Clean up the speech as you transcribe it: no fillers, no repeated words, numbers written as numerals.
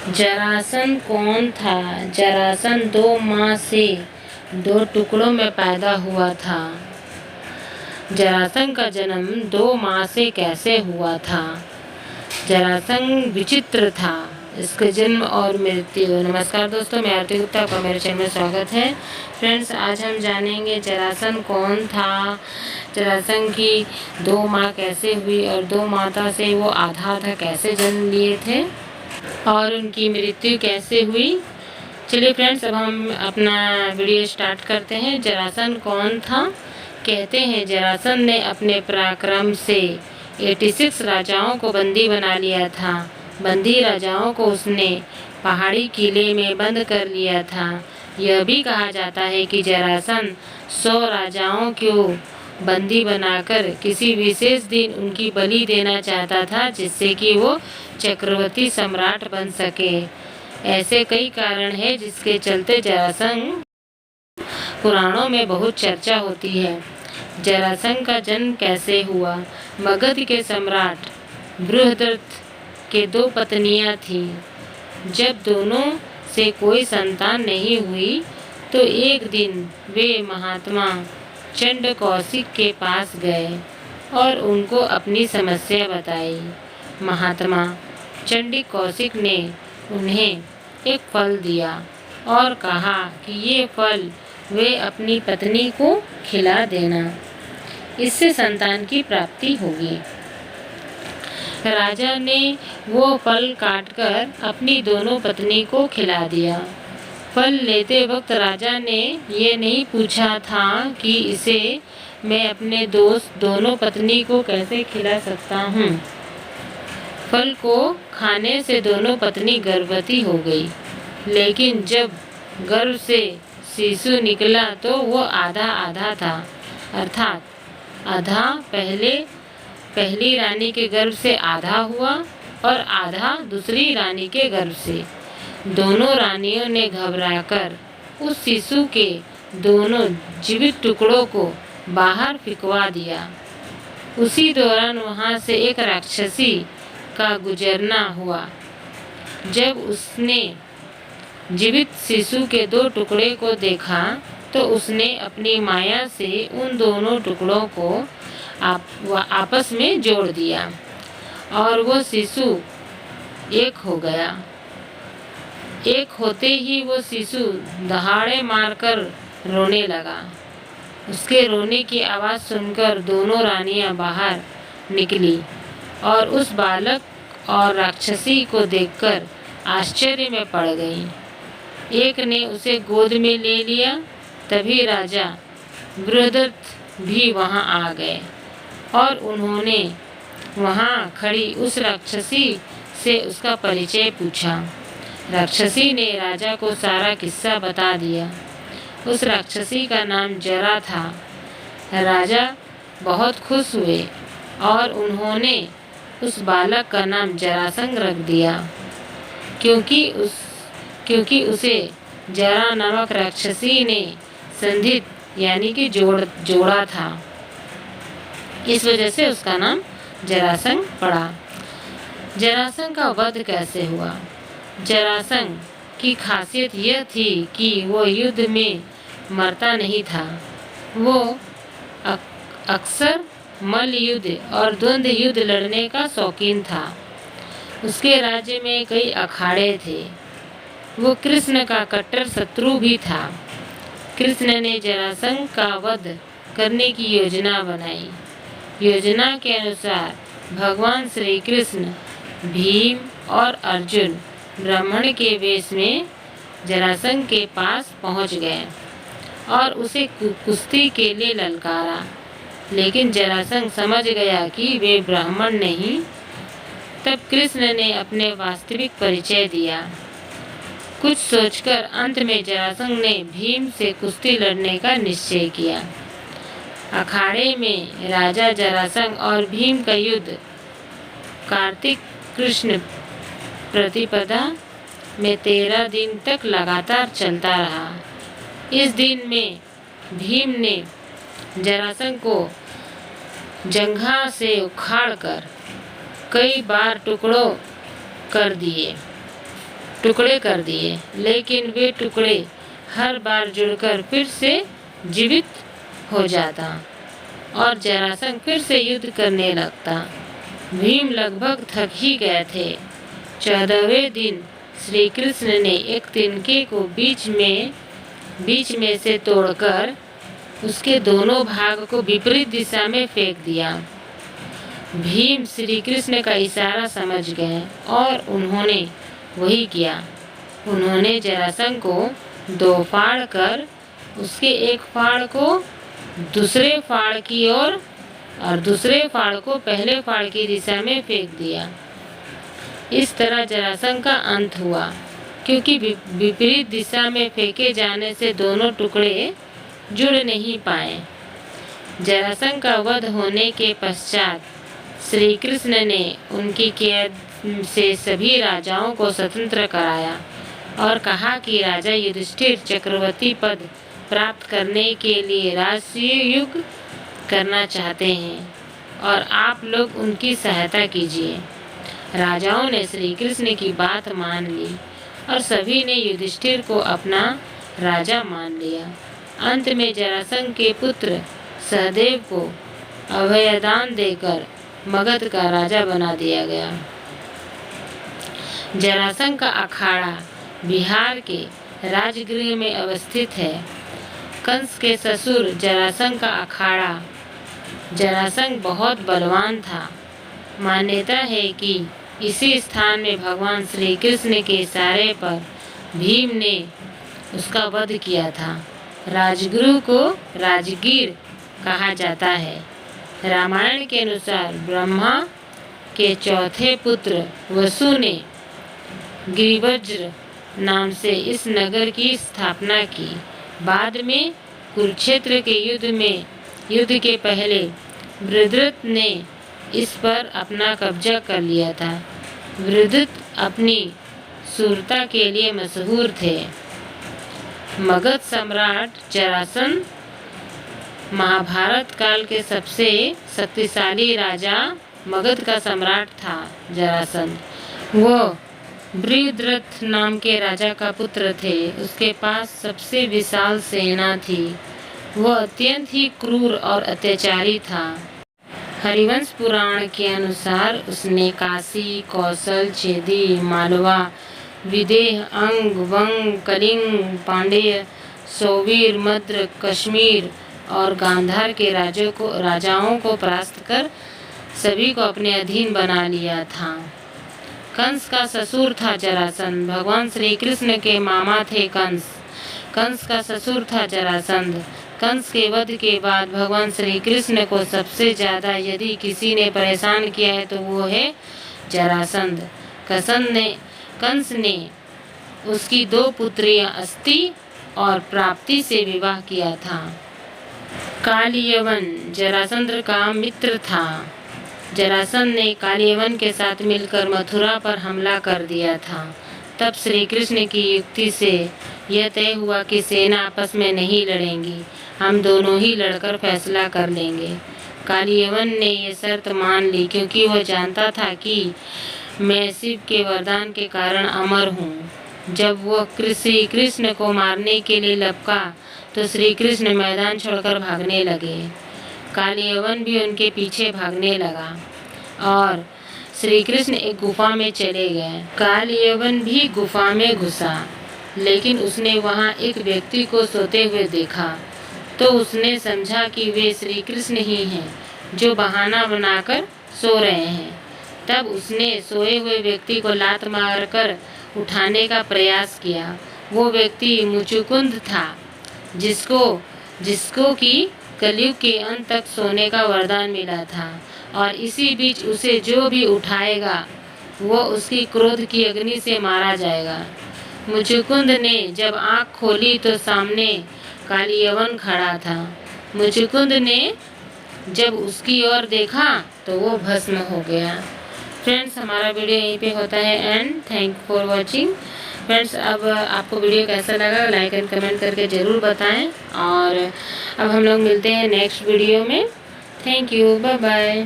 जरासंध कौन था? जरासंध 2 माह से 2 टुकड़ों में पैदा हुआ था। जरासंध का जन्म 2 माह से कैसे हुआ था? जरासंध विचित्र था, इसके जन्म और मृत्यु। नमस्कार दोस्तों, मैं आरती गुप्ता, आपका मेरे चैनल में स्वागत है। फ्रेंड्स, आज हम जानेंगे जरासंध कौन था, जरासंध की 2 माह कैसे हुई और 2 माता से वो आधा कैसे जन्म लिए थे और उनकी मृत्यु कैसे हुई। चलिए फ्रेंड्स, अब हम अपना वीडियो स्टार्ट करते हैं। जरासंध कौन था? कहते हैं जरासंध ने अपने पराक्रम से 86 राजाओं को बंदी बना लिया था। बंदी राजाओं को उसने पहाड़ी किले में बंद कर लिया था। यह भी कहा जाता है कि जरासंध 100 राजाओं को बंदी बनाकर किसी विशेष दिन उनकी बलि देना चाहता था, जिससे कि वो चक्रवर्ती सम्राट बन सके। ऐसे कई कारण हैं जिसके चलते जरासंध पुराणों में बहुत चर्चा होती है। जरासंध का जन्म कैसे हुआ? मगध के सम्राट बृहद्रथ के 2 पत्नियां थीं। जब दोनों से कोई संतान नहीं हुई तो एक दिन वे महात्मा चंड कौशिक के पास गए और उनको अपनी समस्या बताई। महात्मा चंडी कौशिक ने उन्हें एक फल दिया और कहा कि ये फल वे अपनी पत्नी को खिला देना, इससे संतान की प्राप्ति होगी। राजा ने वो फल काटकर अपनी दोनों पत्नी को खिला दिया। फल लेते वक्त राजा ने ये नहीं पूछा था कि इसे मैं अपने दोस्त दोनों पत्नी को कैसे खिला सकता हूँ। फल को खाने से दोनों पत्नी गर्भवती हो गई, लेकिन जब गर्भ से शिशु निकला तो वो आधा आधा था, अर्थात आधा पहली रानी के गर्भ से आधा हुआ और आधा दूसरी रानी के गर्भ से। दोनों रानियों ने घबराकर उस शिशु के दोनों जीवित टुकड़ों को बाहर फेंकवा दिया। उसी दौरान वहां से एक राक्षसी का गुजरना हुआ। जब उसने जीवित शिशु के 2 टुकड़े को देखा तो उसने अपनी माया से उन दोनों टुकड़ों को आपस में जोड़ दिया और वो शिशु एक हो गया। एक होते ही वो शिशु दहाड़े मारकर रोने लगा। उसके रोने की आवाज़ सुनकर दोनों रानियां बाहर निकली और उस बालक और राक्षसी को देखकर आश्चर्य में पड़ गईं। एक ने उसे गोद में ले लिया। तभी राजा बृहद्रथ भी वहां आ गए और उन्होंने वहां खड़ी उस राक्षसी से उसका परिचय पूछा। राक्षसी ने राजा को सारा किस्सा बता दिया। उस राक्षसी का नाम जरा था। राजा बहुत खुश हुए और उन्होंने उस बालक का नाम जरासंध रख दिया, क्योंकि उसे जरा नामक राक्षसी ने संधित यानी कि जोड़ा था। इस वजह से उसका नाम जरासंध पड़ा। जरासंध का वध कैसे हुआ? जरासंध की खासियत यह थी कि वो युद्ध में मरता नहीं था। वो अक्सर मल्ल युद्ध और द्वंद्व युद्ध लड़ने का शौकीन था। उसके राज्य में कई अखाड़े थे। वो कृष्ण का कट्टर शत्रु भी था। कृष्ण ने जरासंध का वध करने की योजना बनाई। योजना के अनुसार भगवान श्री कृष्ण, भीम और अर्जुन ब्राह्मण के वेश में जरासंध के पास पहुंच गए और उसे कुश्ती के लिए ललकारा, लेकिन जरासंध समझ गया कि वे ब्राह्मण नहीं। तब कृष्ण ने अपने वास्तविक परिचय दिया। कुछ सोचकर अंत में जरासंध ने भीम से कुश्ती लड़ने का निश्चय किया। अखाड़े में राजा जरासंध और भीम का युद्ध कार्तिक कृष्ण प्रतिपदा में 13 दिन तक लगातार चलता रहा। इस दिन में भीम ने जरासंध को जंघा से उखाड़कर कई बार टुकड़ों कर दिए। टुकड़े कर दिए, लेकिन वे टुकड़े हर बार जुड़कर फिर से जीवित हो जाता और जरासंध फिर से युद्ध करने लगता। भीम लगभग थक ही गए थे। 14वें दिन श्री कृष्ण ने एक तिनके को बीच में से तोड़कर उसके दोनों भाग को विपरीत दिशा में फेंक दिया। भीम श्री कृष्ण का इशारा समझ गए और उन्होंने वही किया। उन्होंने जरासंध को 2 फाड़ कर उसके एक फाड़ को दूसरे फाड़ की ओर और दूसरे फाड़ को पहले फाड़ की दिशा में फेंक दिया। इस तरह जरासंध का अंत हुआ, क्योंकि विपरीत दिशा में फेंके जाने से दोनों टुकड़े जुड़ नहीं पाए। जरासंध का वध होने के पश्चात श्री कृष्ण ने उनकी कैद से सभी राजाओं को स्वतंत्र कराया और कहा कि राजा युधिष्ठिर चक्रवर्ती पद प्राप्त करने के लिए राजसूय करना चाहते हैं और आप लोग उनकी सहायता कीजिए। राजाओं ने श्री कृष्ण की बात मान ली और सभी ने युधिष्ठिर को अपना राजा मान लिया। अंत में जरासंध के पुत्र सहदेव को अभयदान देकर मगध का राजा बना दिया गया। जरासंध का अखाड़ा बिहार के राजगृह में अवस्थित है। कंस के ससुर जरासंध का अखाड़ा। जरासंध बहुत बलवान था। मान्यता है कि इसी स्थान में भगवान श्री कृष्ण के इशारे पर भीम ने उसका वध किया था। राजगृह को राजगीर कहा जाता है। रामायण के अनुसार ब्रह्मा के चौथे पुत्र वसु ने गिरिवज्र नाम से इस नगर की स्थापना की। बाद में कुरुक्षेत्र के युद्ध के पहले वृत्रत ने इस पर अपना कब्जा कर लिया था। वृत्रत अपनी शूरता के लिए मशहूर थे। मगध सम्राट जरासंध महाभारत काल के सबसे शक्तिशाली राजा मगध का सम्राट था। जरासंध वह बृहद्रथ नाम के राजा का पुत्र थे। उसके पास सबसे विशाल सेना थी। वह अत्यंत ही क्रूर और अत्याचारी था। हरिवंश पुराण के अनुसार उसने काशी, कौशल, चेदी, मालवा, विदेह, अंग, वंग, कलिंग, पांड्य, सौवीर, मद्र, कश्मीर और गांधार के राजाओं को परास्त कर सभी को अपने अधीन बना लिया था। कंस का ससुर था जरासंध। भगवान श्री कृष्ण के मामा थे कंस। कंस का ससुर था जरासंध। कंस के वध के बाद भगवान श्री कृष्ण को सबसे ज्यादा यदि किसी ने परेशान किया है तो वो है जरासंध। कंस ने उसकी 2 पुत्रियां अस्ति और प्राप्ति से विवाह किया था। कालियवन जरासंध का मित्र था। जरासंध ने कालियवन के साथ मिलकर मथुरा पर हमला कर दिया था। तब श्री कृष्ण की युक्ति से यह तय हुआ कि सेना आपस में नहीं लड़ेंगी, हम दोनों ही लड़कर फैसला कर लेंगे। कालियवन ने यह शर्त मान ली, क्योंकि वह जानता था कि मैं शिव के वरदान के कारण अमर हूँ। जब वह श्री कृष्ण को मारने के लिए लपका तो श्री कृष्ण मैदान छोड़कर भागने लगे। कालियवन भी उनके पीछे भागने लगा और श्री कृष्ण एक गुफा में चले गए। कालियवन भी गुफा में घुसा, लेकिन उसने वहां एक व्यक्ति को सोते हुए देखा तो उसने समझा कि वे श्री कृष्ण ही हैं जो बहाना बनाकर सो रहे हैं। तब उसने सोए हुए व्यक्ति को लात मारकर उठाने का प्रयास किया। वो व्यक्ति मुचुकुंद था, जिसको कि कलयुग के अंत तक सोने का वरदान मिला था, और इसी बीच उसे जो भी उठाएगा वो उसकी क्रोध की अग्नि से मारा जाएगा। मुचुकुंद ने जब आँख खोली तो सामने कालियवन खड़ा था। मुचुकुंद ने जब उसकी ओर देखा तो वो भस्म हो गया। फ्रेंड्स, हमारा वीडियो यहीं पे होता है and thank for watching. Friends, अब आपको वीडियो कैसा लगा लाइक एंड कमेंट करके ज़रूर बताएं, और अब हम लोग मिलते हैं नेक्स्ट वीडियो में। Thank you, bye bye.